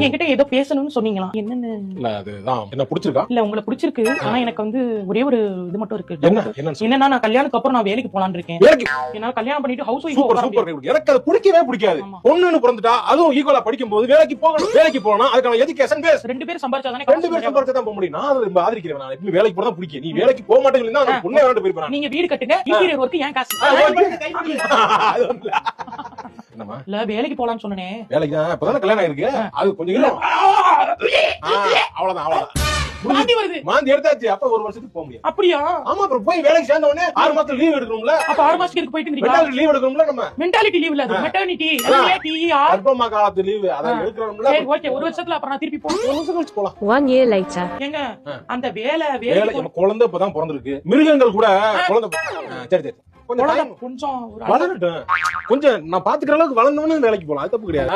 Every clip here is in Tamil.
என்கிட்ட ஏதோ பேசணும்னு சொன்னீங்களா? என்னன்னு? இல்ல அதுதான் என்ன பிடிச்சிருக்கா? இல்ல உங்களை பிடிச்சிருக்கு. ஆனா எனக்கு வந்து ஒரே ஒரு இது மட்டும் இருக்கு. என்னன்னா நான் கல்யாணத்துக்கு அப்புறம் நான் வேலைக்கு போலான்னு இருக்கேன். என்னால கல்யாணம் பண்ணிட்டு ஹவுஸ் ஒய்ஃப் சூப்பர் சூப்பர். எனக்கு அது பிடிக்கவே பிடிக்காது. பொண்ணுன்னு பிறந்துட்டா அதுவும் ஈக்குவலா படிக்கும் போது வேலைக்கு போகணும். வேலைக்கு போனா அதுக்கான எஜுகேஷன் பேஸ். ரெண்டு பேரும் சம்பாதிச்சாதானே. ரெண்டு பேரும் சம்பாதிச்சா தான் போக முடியும். நான் அதை ஆதரிக்கிறேன். நான் எப்பவுமே வேலைக்கு போறதா பிடிக்கும். நீ வேலைக்கு போக மாட்டேன்னு சொன்னா பொண்ணே வேண்டாம் போயிருப்பேன். நீங்க வீடு கட்டுங்க, இன்டீரியர் வர்க் ஏன் காசு? என்னமா? இல்ல வேலைக்கு போலான்னு சொன்னனே. வேலைக்கு தான் இப்பதானே கல்யாணம் ஆயிருக்கு. அது கொஞ்சம் அவ்வளவுதான். மாந்தி வருது. மாந்தி எடுத்தாச்சு. அப்ப ஒரு வருஷத்துக்கு போக முடியும். அப்படியா? ஆமா. அப்புறம் போய் வேலைக்கு சேர்ந்த உடனே 6 மாசம் லீவ் எடுக்கணும்ல. அப்ப 6 மாசத்துக்கு எதுக்கு போயிட்டு இருக்கீங்க? மென்டாலிட்டி லீவ் எடுக்கணும்ல. நம்ம மென்டாலிட்டி லீவ் இல்ல, அது மெட்டர்னிட்டி. கர்ப்பமா காலத்து லீவ் அத எடுக்கணும்ல. சரி ஓகே, ஒரு வருஷத்துல அப்புறம் நான் திருப்பி போறேன். ஒரு வருஷம் கழிச்சு போலாம். 1 year later. ஏங்க அந்த வேலை நம்ம குழந்தை இப்பதான் பிறந்திருக்கு. மிருகங்கள் கூட குழந்தை சரி கொஞ்சம் வளரட்டும். கொஞ்சம் நான் பாத்துக்கிற அளவுக்கு வளர்ந்தவனு வேலைக்கு போலாம். அது தப்பு கிடையாது.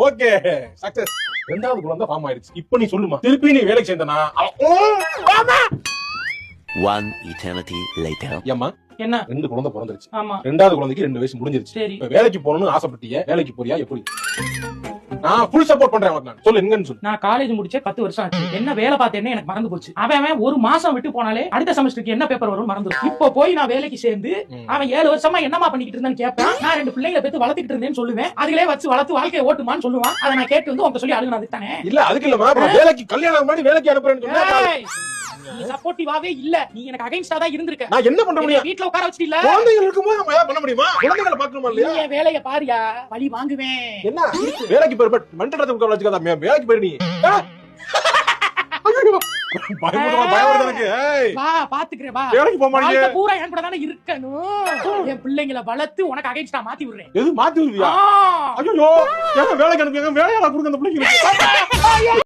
Okay success. ரெண்டாவது குழந்தை ஃபார்ம் ஆயிடுச்சு. இப்ப நீ சொல்லுமா, திருப்பி நீ வேலைக்கு சேர்ந்தனா? 1 eternity later. ஏம்மா என்ன? 2 குழந்தை பிறந்துருச்சு. ஆமா. ரெண்டாவது குழந்தைக்கு 2 வயசு முடிஞ்சிருச்சு. இப்ப வேலைக்கு போகணும்னு ஆசைப்பட்டீங்க. வேலைக்கு போறியா? எப்படி? நான் ஃபுல் சப்போர்ட் பண்றேன் உனக்கு. நான் சொல்லு எங்கன்னு சொல்லு. நான் காலேஜ் முடிச்சே 10 வருஷம் ஆச்சு. என்ன வேலை பார்த்தேன்னு எனக்கு மறந்து போச்சு. அவன் ஒரு மாசம் விட்டு போனாலே அடுத்த செமஸ்டருக்கு என்ன பேப்பர் வரும் மறந்துடும். இப்போ போய் நான் வேலைக்கு சேர்ந்து அவன் 7 வருஷமா என்னமா பண்ணிக்கிட்டு இருந்தான்னு கேட்பான். நான் 2 பிள்ளைகளை பெத்து வளர்த்துக்கிட்டு இருந்தேன்னு சொல்லுவேன். அதுலயே வச்சு வளர்த்து வாழ்க்கையை ஓட்டுமான்னு சொல்லுவான். அதை நான் கேட்டு வந்து உங்க சொல்லி அழுகுனது தானே. இல்ல அதுக்கு இல்லமா, வேலைக்கு கல்யாணம் முன்னாடி வேலைக்கு அனுப்புறேன்னு சொன்னா நீ சப்போர்ட்டிவாவே இல்ல. நீ எனக்கு அகைன்ஸ்டா தான் இருந்திருக்க. நான் என்ன பண்ண முடியும்? வீட்ல உட்கார வச்சிட்டு இல்ல. குழந்தைகள் இருக்கும்போது நம்ம ஏதாவது பண்ண முடியுமா? குழந்தைகளை பார்க்கணுமா இல்லையா? நீ வேலைய பாரியா, வலி வாங்குவேன். என்ன வேலைக்கு போய் மண்டலத்தை உட்கார வச்சுக்காத. வேலைக்கு போய் நீ பயப்படுறது எனக்கு. வா பாத்துக்கிறேன் வா. வேலைக்கு போக மாட்டீங்க. வாழ்க்கை பூரா என் கூட தானே இருக்கணும். என் பிள்ளைங்களை வளர்த்து உனக்கு அகைன்ஸ்டா மாத்தி விடுறேன். எது மாத்தி விடுவியா? ஐயோ வேலைக்கு அனுப்புங்க. வேலையாள கொடுங்க அந்த பிள்ளைங்களுக்கு.